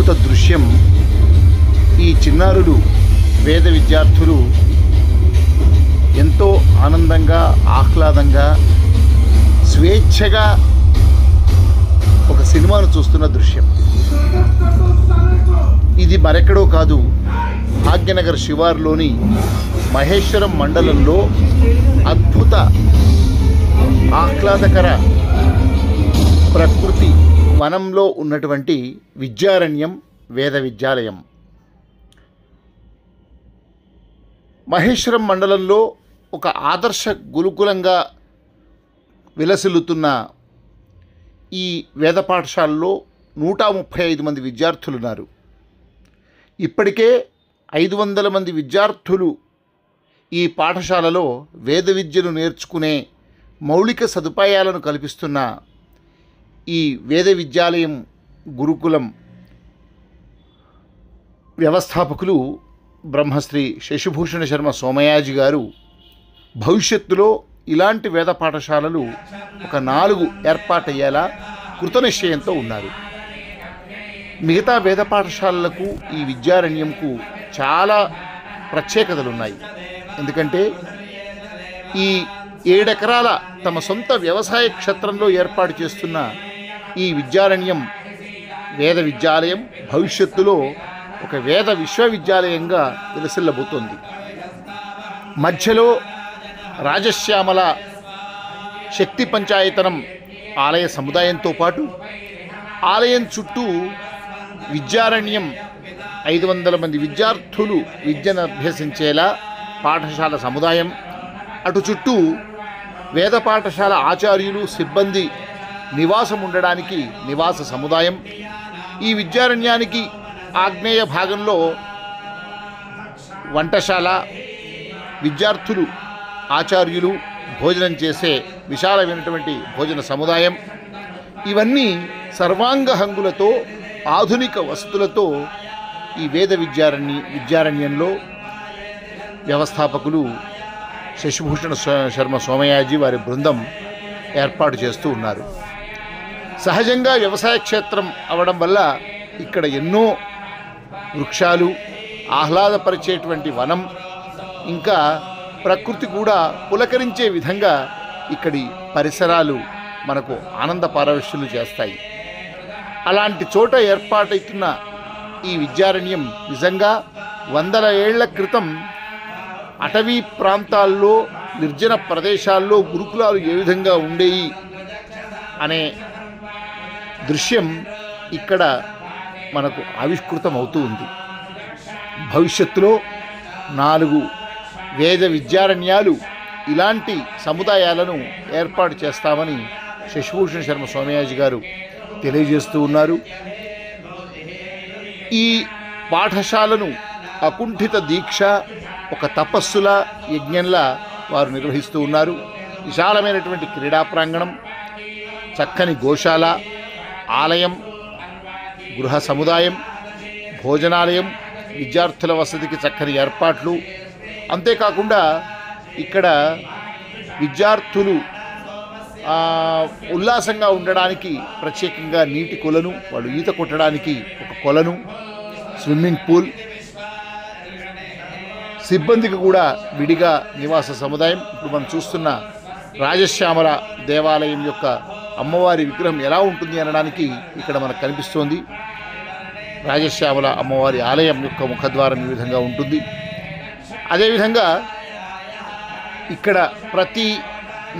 అద్భుత దృశ్యం. ఈ చిన్నారులు వేద విద్యార్థులు ఎంతో ఆనందంగా ఆహ్లాదంగా స్వేచ్ఛగా ఒక సినిమాను చూస్తున్న దృశ్యం. ఇది మరెక్కడో కాదు, భాగ్యనగర్ శివార్లోని మహేశ్వరం మండలంలో అద్భుత ఆహ్లాదకర ప్రకృతి వనంలో ఉన్నటువంటి విద్యారణ్యం వేద విద్యాలయం. మహేశ్వరం మండలంలో ఒక ఆదర్శ గురుకులంగా విలసిల్లుతున్న ఈ వేద పాఠశాలలో 135 మంది విద్యార్థులున్నారు. ఇప్పటికే 500 మంది విద్యార్థులు ఈ పాఠశాలలో వేద విద్యను నేర్చుకునే మౌలిక సదుపాయాలను కల్పిస్తున్న ఈ వేద విద్యాలయం గురుకులం వ్యవస్థాపకులు బ్రహ్మశ్రీ శశిభూషణ శర్మ సోమయాజి గారు భవిష్యత్తులో ఇలాంటి వేద పాఠశాలలు ఒక 4 ఏర్పాటయ్యేలా కృతనిశ్చయంతో ఉన్నారు. మిగతా వేద పాఠశాలలకు ఈ విద్యారణ్యంకు చాలా ప్రత్యేకతలున్నాయి. ఎందుకంటే ఈ 7 ఎకరాల తమ సొంత వ్యవసాయ క్షేత్రంలో ఏర్పాటు చేస్తున్న ఈ విద్యారణ్యం వేద విద్యాలయం భవిష్యత్తులో ఒక వేద విశ్వవిద్యాలయంగా విలసిల్లబోతోంది. మధ్యలో రాజశ్యామల శక్తి పంచాయతనం ఆలయ సముదాయంతో పాటు ఆలయం చుట్టూ విద్యారణ్యం 500 మంది విద్యార్థులు విద్యను అభ్యసించేలా పాఠశాల సముదాయం, అటు చుట్టూ వేద పాఠశాల ఆచార్యులు సిబ్బంది నివాసం ఉండడానికి నివాస సముదాయం, ఈ విద్యారణ్యానికి ఆగ్నేయ భాగంలో వంటశాల, విద్యార్థులు ఆచార్యులు భోజనం చేసే విశాలమైనటువంటి భోజన సముదాయం, ఇవన్నీ సర్వాంగ హంగులతో ఆధునిక వసతులతో ఈ వేద విద్యారణ్యంలో వ్యవస్థాపకులు శశిభూషణ శర్మ సోమయాజీ వారి బృందం ఏర్పాటు చేస్తూ ఉన్నారు. సహజంగా వ్యవసాయ క్షేత్రం అవడం వల్ల ఇక్కడ ఎన్నో వృక్షాలు, ఆహ్లాదపరిచేటువంటి వనం, ఇంకా ప్రకృతి కూడా పులకరించే విధంగా ఇక్కడి పరిసరాలు మనకు ఆనంద పారవశ్యులు చేస్తాయి. అలాంటి చోట ఏర్పాటవుతున్న ఈ విద్యారణ్యం నిజంగా 100 ఏళ్ల క్రితం అటవీ ప్రాంతాల్లో నిర్జన ప్రదేశాల్లో గురుకులాలు ఏ విధంగా ఉండేవి అనే దృశ్యం ఇక్కడ మనకు ఆవిష్కృతం అవుతూ ఉంది. భవిష్యత్తులో 4 వేద విద్యారణ్యాలు ఇలాంటి సముదాయాలను ఏర్పాటు చేస్తామని శశిభూషణ శర్మ సోమయాజి గారు తెలియజేస్తూ ఉన్నారు. ఈ పాఠశాలను అకుంఠిత దీక్ష, ఒక తపస్సుల యజ్ఞంలా వారు నిర్వహిస్తూ ఉన్నారు. విశాలమైనటువంటి క్రీడా ప్రాంగణం, చక్కని గోశాల, ఆలయం, గృహ సముదాయం, భోజనాలయం, విద్యార్థుల వసతికి చక్కని ఏర్పాట్లు, అంతేకాకుండా ఇక్కడ విద్యార్థులు ఉల్లాసంగా ఉండడానికి ప్రత్యేకంగా నీటి కొలను, వాళ్ళు ఈత కొట్టడానికి ఒక కొలను, స్విమ్మింగ్ పూల్, సిబ్బందికి కూడా విడిగా నివాస సముదాయం. ఇప్పుడు మనం చూస్తున్న రాజశ్యామల దేవాలయం యొక్క అమ్మవారి విగ్రహం ఎలా ఉంటుంది అనడానికి ఇక్కడ మనకు కనిపిస్తోంది. రాజశ్యామల అమ్మవారి ఆలయం యొక్క ముఖద్వారం ఈ విధంగా ఉంటుంది. అదేవిధంగా ఇక్కడ ప్రతి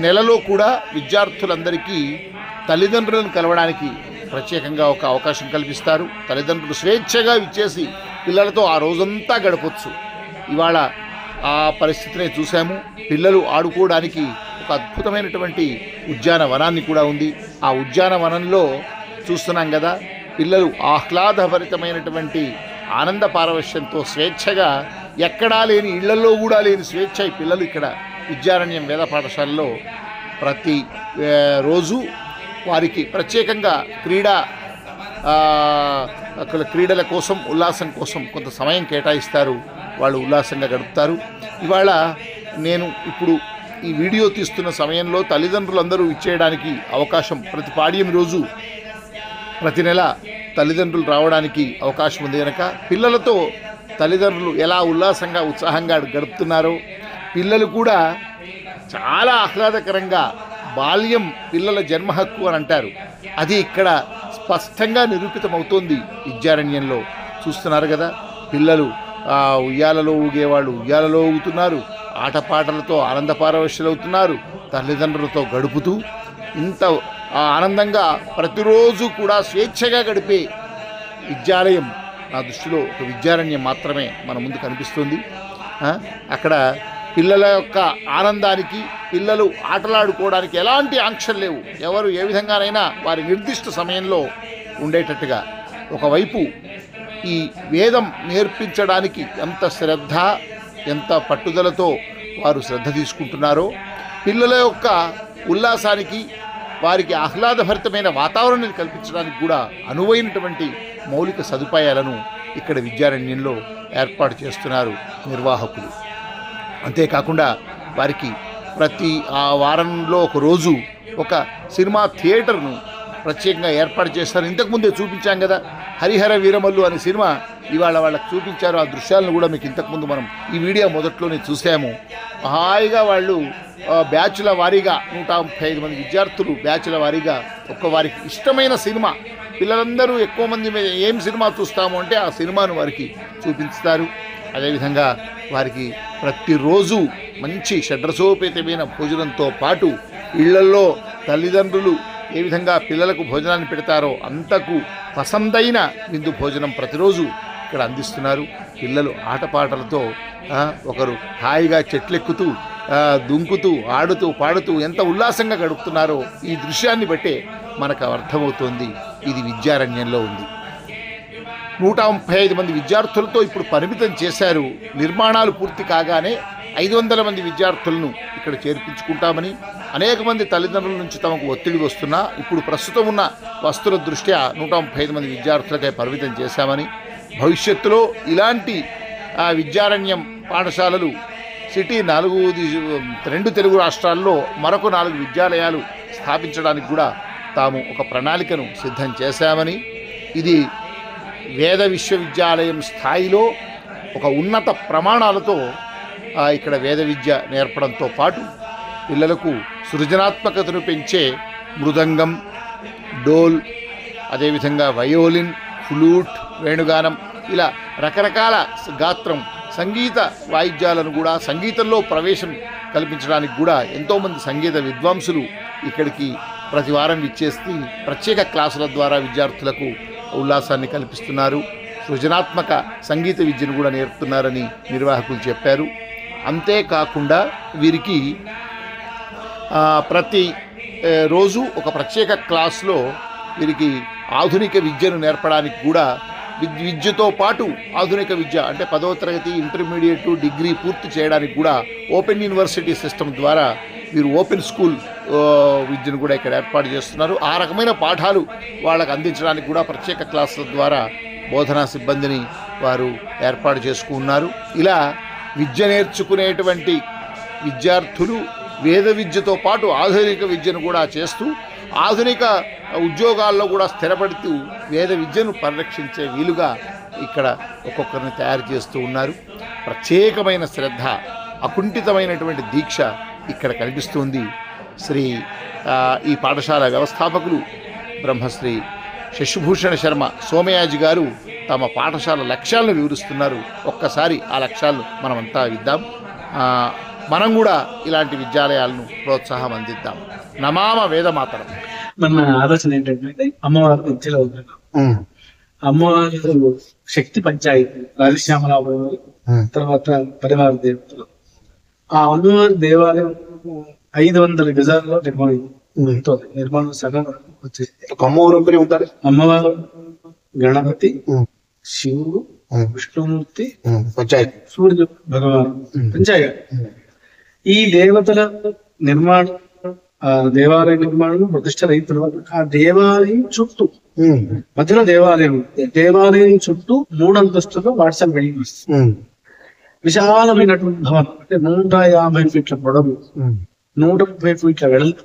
నెలలో కూడా విద్యార్థులందరికీ తల్లిదండ్రులను కలవడానికి ప్రత్యేకంగా ఒక అవకాశం కల్పిస్తారు. తల్లిదండ్రులు స్వేచ్ఛగా ఇచ్చేసి పిల్లలతో ఆ రోజంతా గడపచ్చు. ఇవాళ ఆ పరిస్థితిని చూసాము. పిల్లలు ఆడుకోవడానికి ఒక అద్భుతమైనటువంటి ఉద్యానవనాన్ని కూడా ఉంది. ఆ ఉద్యానవనంలో చూస్తున్నాం కదా, పిల్లలు ఆహ్లాదభరితమైనటువంటి ఆనంద పారవశ్యంతో స్వేచ్ఛగా ఎక్కడా లేని, ఇళ్లలో కూడా లేని స్వేచ్ఛ ఈ పిల్లలు ఇక్కడ విద్యారణ్యం వేద పాఠశాలలో ప్రతి రోజు వారికి ప్రత్యేకంగా క్రీడల కోసం, ఉల్లాసం కోసం కొంత సమయం కేటాయిస్తారు. వాళ్ళు ఉల్లాసంగా గడుపుతారు. ఇవాళ నేను ఇప్పుడు ఈ వీడియో తీస్తున్న సమయంలో తల్లిదండ్రులందరూ ఇచ్చేయడానికి అవకాశం ప్రతి పాడ్యం రోజు ప్రతి నెల తల్లిదండ్రులు రావడానికి అవకాశం ఉంది కనుక పిల్లలతో తల్లిదండ్రులు ఎలా ఉల్లాసంగా ఉత్సాహంగా గడుపుతున్నారో పిల్లలు కూడా చాలా ఆహ్లాదకరంగా బాల్యం పిల్లల జన్మ హక్కు అని అంటారు. అది ఇక్కడ స్పష్టంగా నిరూపితమవుతోంది విద్యారణ్యంలో. చూస్తున్నారు కదా, పిల్లలు ఉయ్యాలలో ఊగేవాళ్ళు ఉయ్యాలలో ఊగుతున్నారు, ఆటపాటలతో ఆనందపారవశ్యులవుతున్నారు, తల్లిదండ్రులతో గడుపుతూ ఇంత ఆనందంగా ప్రతిరోజు కూడా స్వేచ్ఛగా గడిపే విద్యాలయం నా దృష్టిలో ఒక విద్యారణ్యం మాత్రమే మన ముందు కనిపిస్తుంది. అక్కడ పిల్లల యొక్క ఆనందానికి, పిల్లలు ఆటలాడుకోవడానికి ఎలాంటి ఆంక్షలు లేవు. ఎవరు ఏ విధంగానైనా వారి నిర్దిష్ట సమయంలో ఉండేటట్టుగా ఒకవైపు ఈ వేదం నేర్పించడానికి ఎంత శ్రద్ధ, ఎంత పట్టుదలతో వారు శ్రద్ధ తీసుకుంటున్నారో, పిల్లల యొక్క ఉల్లాసానికి, వారికి ఆహ్లాదభరితమైన వాతావరణాన్ని కల్పించడానికి కూడా అనువైనటువంటి మౌలిక సదుపాయాలను ఇక్కడ విద్యారణ్యంలో ఏర్పాటు చేస్తున్నారు నిర్వాహకులు. అంతేకాకుండా వారికి ప్రతి వారంలో ఒక రోజు ఒక సినిమా థియేటర్ను ప్రత్యేకంగా ఏర్పాటు చేస్తారు. ఇంతకుముందే చూపించాం కదా, హరిహర వీరమల్లు అనే సినిమా ఇవాళ వాళ్ళకి చూపించారు. ఆ దృశ్యాలను కూడా మీకు ఇంతకుముందు మనం ఈ వీడియో మొదట్లోనే చూసాము. హాయిగా వాళ్ళు బ్యాచ్ల వారీగా 135 మంది విద్యార్థులు బ్యాచ్ల వారీగా వారికి ఇష్టమైన సినిమా, పిల్లలందరూ ఎక్కువ మంది ఏం సినిమా చూస్తాము అంటే ఆ సినిమాను వారికి చూపిస్తారు. అదేవిధంగా వారికి ప్రతిరోజు మంచి షడ్రసోపేతమైన భోజనంతో పాటు ఇళ్లల్లో తల్లిదండ్రులు ఏ విధంగా పిల్లలకు భోజనాన్ని పెడతారో అంతకు పసందైన విందు భోజనం ప్రతిరోజు ఇక్కడ అందిస్తున్నారు. పిల్లలు ఆటపాటలతో ఒకరు హాయిగా చెట్లెక్కుతూ దుంకుతూ ఆడుతూ పాడుతూ ఎంత ఉల్లాసంగా గడుపుతున్నారో ఈ దృశ్యాన్ని బట్టే మనకు అర్థమవుతోంది ఇది విద్యారణ్యంలో ఉంది. 135 మంది విద్యార్థులతో ఇప్పుడు పరిమితం చేశారు. నిర్మాణాలు పూర్తి కాగానే 500 మంది విద్యార్థులను ఇక్కడ చేర్పించుకుంటామని, అనేక మంది తల్లిదండ్రుల నుంచి తమకు ఒత్తిడి వస్తున్నా ఇప్పుడు ప్రస్తుతం ఉన్న వస్తువుల దృష్ట్యా 135 మంది విద్యార్థులకై పరిమితం చేశామని, భవిష్యత్తులో ఇలాంటి విద్యారణ్యం పాఠశాలలు సిటీ 2 తెలుగు రాష్ట్రాల్లో మరొక 4 విద్యాలయాలు స్థాపించడానికి కూడా తాము ఒక ప్రణాళికను సిద్ధం చేశామని, ఇది వేద విశ్వవిద్యాలయం స్థాయిలో ఒక ఉన్నత ప్రమాణాలతో ఇక్కడ వేద విద్య నేర్పడంతో పాటు పిల్లలకు సృజనాత్మకతను పెంచే మృదంగం, డోల్, అదేవిధంగా వయోలిన్, ఫ్లూట్, వేణుగానం ఇలా రకరకాల గాత్రం సంగీత వాయిద్యాలను కూడా సంగీతంలో ప్రవేశం కల్పించడానికి కూడా ఎంతోమంది సంగీత విద్వాంసులు ఇక్కడికి ప్రతి వారం ఇచ్చేసి ప్రత్యేక క్లాసుల ద్వారా విద్యార్థులకు ఉల్లాసాన్ని కల్పిస్తున్నారు. సృజనాత్మక సంగీత విద్యను కూడా నేర్పుతున్నారని నిర్వాహకులు చెప్పారు. అంతేకాకుండా వీరికి ప్రతి రోజు ఒక ప్రత్యేక క్లాసులో వీరికి ఆధునిక విద్యను నేర్పడానికి కూడా విద్యతో పాటు ఆధునిక విద్య అంటే 10వ తరగతి ఇంటర్మీడియట్ డిగ్రీ పూర్తి చేయడానికి కూడా ఓపెన్ యూనివర్సిటీ సిస్టమ్ ద్వారా వీరు ఓపెన్ స్కూల్ విద్యను కూడా ఇక్కడ ఏర్పాటు చేస్తున్నారు. ఆ రకమైన పాఠాలు వాళ్ళకు అందించడానికి కూడా ప్రత్యేక క్లాసుల ద్వారా బోధనా సిబ్బందిని వారు ఏర్పాటు చేసుకున్నారు. ఇలా విద్య నేర్చుకునేటువంటి విద్యార్థులు వేద విద్యతో పాటు ఆధునిక విద్యను కూడా చేస్తూ ఆధునిక ఉద్యోగాల్లో కూడా స్థిరపడుతూ వేద విద్యను పరిరక్షించే వీలుగా ఇక్కడ ఒక్కొక్కరిని తయారు చేస్తూ ఉన్నారు. ప్రత్యేకమైన శ్రద్ధ, అకుంఠితమైనటువంటి దీక్ష ఇక్కడ కనిపిస్తుంది. ఈ పాఠశాల వ్యవస్థాపకులు బ్రహ్మశ్రీ శశిభూషణ శర్మ సోమయాజి గారు తమ పాఠశాల లక్ష్యాలను వివరిస్తున్నారు. ఒక్కసారి ఆ లక్ష్యాలను మనమంతా విద్దాం. మనం కూడా ఇలాంటి విద్యాలయాలను ప్రోత్సాహం అందిద్దాం. నమామ వేదమాతరం. మన ఆలోచన ఏంటంటే అమ్మవారు విద్యలో అమ్మవారు శక్తి పంచాయతీ రాజశ్యామరావు తర్వాత పరివార దేవతలు. ఆ అమ్మవారి దేవాలయం 500 గజాల్లో నిర్మాణం సగం వచ్చేసి అమ్మవారు గణపతి, శివుడు, విష్ణుమూర్తి, పంచాయతీ, సూర్యుడు, భగవాన్, పంచాయతీ. ఈ దేవతల నిర్మాణం, దేవాలయ నిర్మాణం ప్రతిష్ట అయిన తర్వాత ఆ దేవాలయం చుట్టూ మధ్యలో దేవాలయం చుట్టూ 3 అంతస్తుల్లో వాట్సాప్ బిల్డింగ్ వస్తుంది. విశాలమైనటువంటి భవనం అంటే 150 ఫీట్ల పొడవు, 130 ఫీట్ల వెడల్పు,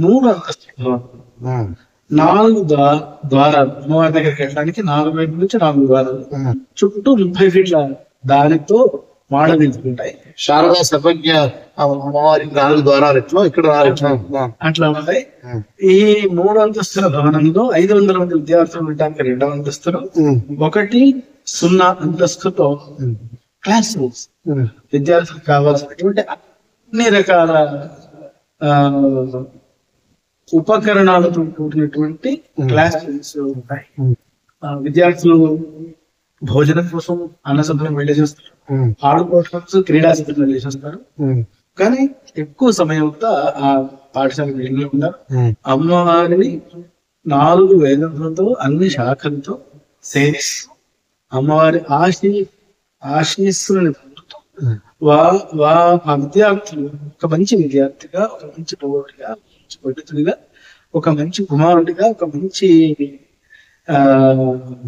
3 అంతస్తుల భవనం. 4 ద్వారాలు, అమ్మవారి దగ్గరికి వెళ్ళడానికి 4 వైపు నుంచి 4 ద్వారాలు, చుట్టూ 30 ఫీట్ల దారితో మాడదించుకుంటాయి. శారదా సర్వజ్ఞ అమ్మవారికి 4 ద్వారాలు ఎట్లా ఇక్కడ అట్లా ఉంటాయి. ఈ 3 అంతస్తుల భవనంలో 500 మంది విద్యార్థులు ఉండడానికి 2వ అంతస్తులు, 1-0 అంతస్తుతో క్లాస్ రూమ్స్, విద్యార్థులకు కావాల్సినటువంటి అన్ని రకాల ఉపకరణాలతో కూడినటువంటి క్లాస్ రూమ్స్ ఉంటాయి. విద్యార్థులు భోజనం కోసం అన్నసత్రం వెళ్ళేసేస్తారు, ఆడుకోవడం కోసం క్రీడా సత్రం వెళ్ళేసేస్తారు. కానీ ఎక్కువ సమయం అంతా ఆ పాఠశాల బిల్డింగ్ లో ఉన్నారు. అమ్మవారిని 4 వేదములతో అన్ని శాఖలతో సేవిస్తూ అమ్మవారి ఆశీస్సులను పొందుతూ ఆ విద్యార్థులు ఒక మంచి విద్యార్థిగా, ఒక మంచి పౌరుడిగా, మంచి పండితుడిగా, ఒక మంచి కుమారుడిగా, ఒక మంచి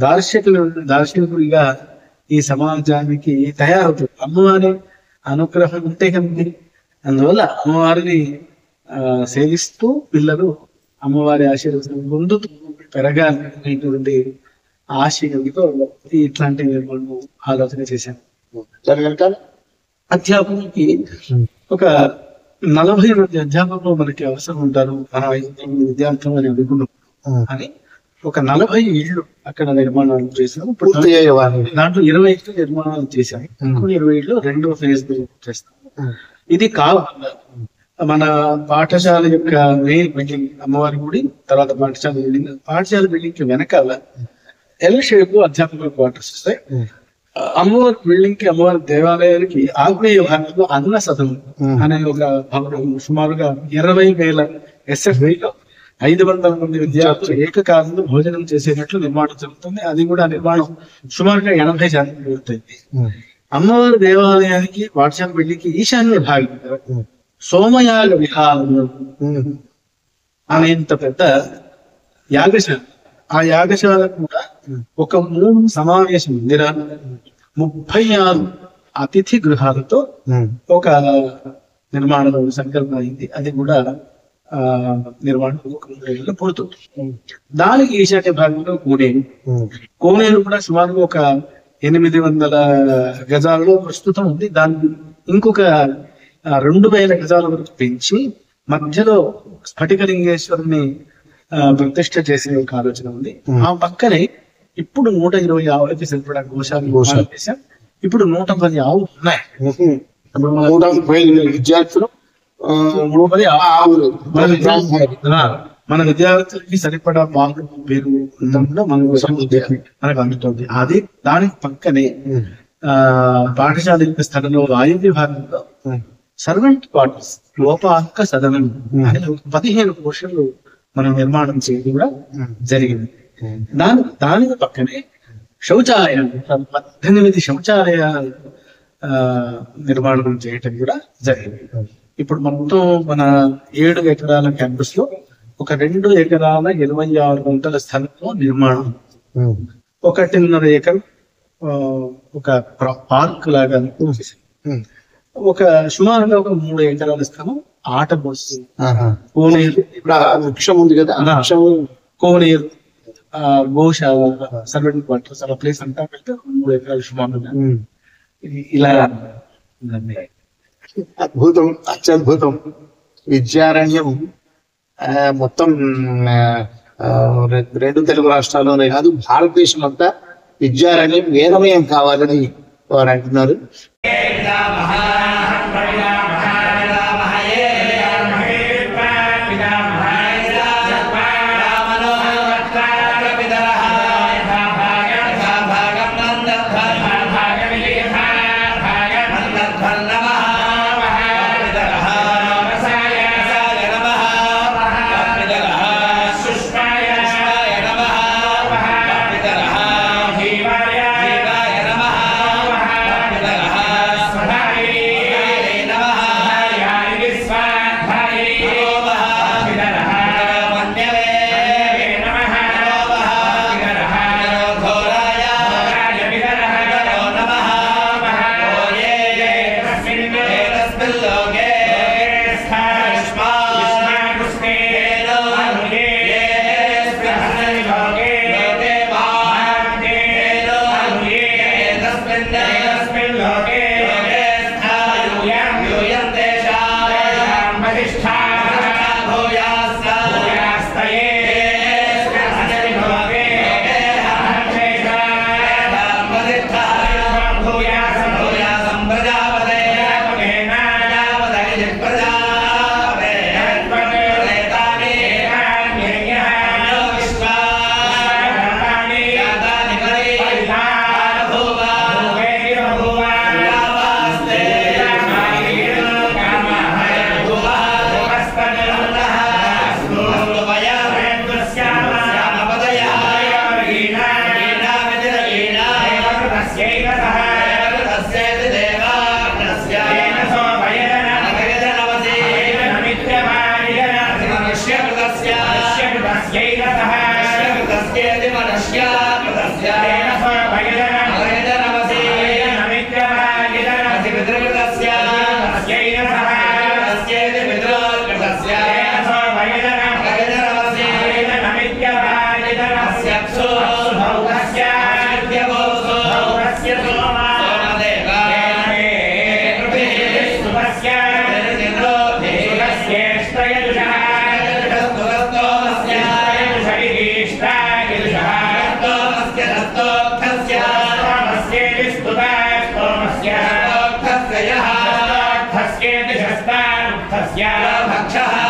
దార్శనికుడిగా ఈ సమాజానికి తయారవుతుంది. అమ్మవారి అనుగ్రహం ఉంటే కనుక, అందువల్ల అమ్మవారిని సేవిస్తూ పిల్లలు అమ్మవారి ఆశీర్వాదం పొందుతూ పెరగాలనేటువంటి ఆశయంతో ఇట్లాంటి ఆలోచన చేశాను. అధ్యాపకులకి ఒక 40 మంది అధ్యాపకులు మనకి అవసరం ఉంటారు, మనం 5 విద్యార్థులు అని అనుకున్నాం. అని ఒక 40 ఇళ్ళు అక్కడ నిర్మాణాలు చేసాము. దాంట్లో 20 ఇళ్ళు నిర్మాణాలు చేశాము. 20 ఇళ్ళు 2వ ఫేజ్ చేస్తాము. ఇది కాకుండా మన పాఠశాల యొక్క మెయిన్ బిల్డింగ్, అమ్మవారి గుడి, తర్వాత పాఠశాల బిల్డింగ్ కి వెనకాల ఎల్ షేప్ అధ్యాపకుల క్వార్టర్స్ వస్తాయి. అమ్మవారి బిల్డింగ్ కి, అమ్మవారి దేవాలయానికి ఆగ్నేయ భాగంలో అన్న సదనం అనే ఒక భవనం, సుమారుగా 20,000 SFBలో 500 మంది విద్యార్థులు ఏకకాలంలో భోజనం చేసేటట్లు నిర్మాణం జరుగుతుంది. అది కూడా నిర్మాణం సుమారుగా 80% పూర్తయింది. అమ్మవారి దేవాలయానికి, పాఠశాల బిల్డింగ్ కి ఈశాన్య భాగం సోమయాగ విహారం అనేంత పెద్ద యాగశాల. ఆ యాగశాల కూడా ఒక 3 సమావేశ మందిరాలు, 36 అతిథి గృహాలతో ఒక నిర్మాణం సంకల్పం అయింది. అది కూడా నిర్మాణం ఒక 3 ఏళ్లలో పూర్తవుతుంది. దానికి ఈశాన్య భాగంలో కోనేరు కూడా సుమారుగా ఒక 800 గజాలలో ప్రస్తుతం ఉంది. దాన్ని ఇంకొక 2000 గజాల వరకు పెంచి మధ్యలో స్ఫటికలింగేశ్వరుని ప్రతిష్ఠ చేసే ఒక ఆలోచన ఉంది. ఆ పక్కనే ఇప్పుడు 120 ఆవులకి సరిపడా గోశాల చేశాం. ఇప్పుడు 110 ఆవులు ఉన్నాయి. 130 విద్యార్థులు, 110 ఆవులు. మన విద్యార్థులకి సరిపడా పాలు, పెరుగు కూడా మనకు అందుతుంది. అది దానికి పక్కనే పాఠశాల యొక్క స్థలంలో వాయువ్య భాగంలో సర్వెంట్ క్వార్టర్స్, లోపాక సదనం అనే 15 పోర్షన్లు మనం నిర్మాణం చేయడం కూడా జరిగింది. దానికి పక్కనే శౌచాలయాలు, 18 శౌచాలయాలు నిర్మాణం చేయటం కూడా జరిగింది. ఇప్పుడు మొత్తం మన 7 ఎకరాల క్యాంపస్ లో ఒక 2 ఎకరాల 26 గుంటల స్థలంలో నిర్మాణం, 1.5 ఎకరం ఒక పార్క్ లాగా ఒక సుమారుగా ఒక 3 ఎకరాల స్థలం ఆట బస్సు, కోనేరు, వృక్షం ఉంది కదా, కోనేరు, గోశాల, సర్వెంట్ క్వార్టర్స్, అలా ప్లేస్ అంతా పెడితే 3 ఎకరాలు సుమారుగా ఇలా. అద్భుతం, అత్యద్భుతం. విద్యారణ్యం మొత్తం 2 తెలుగు రాష్ట్రాల్లోనే కాదు, భారతదేశం అంతా విద్యారణ్యం వేదమయం కావాలని వారు అంటున్నారు. तस्या भक्षः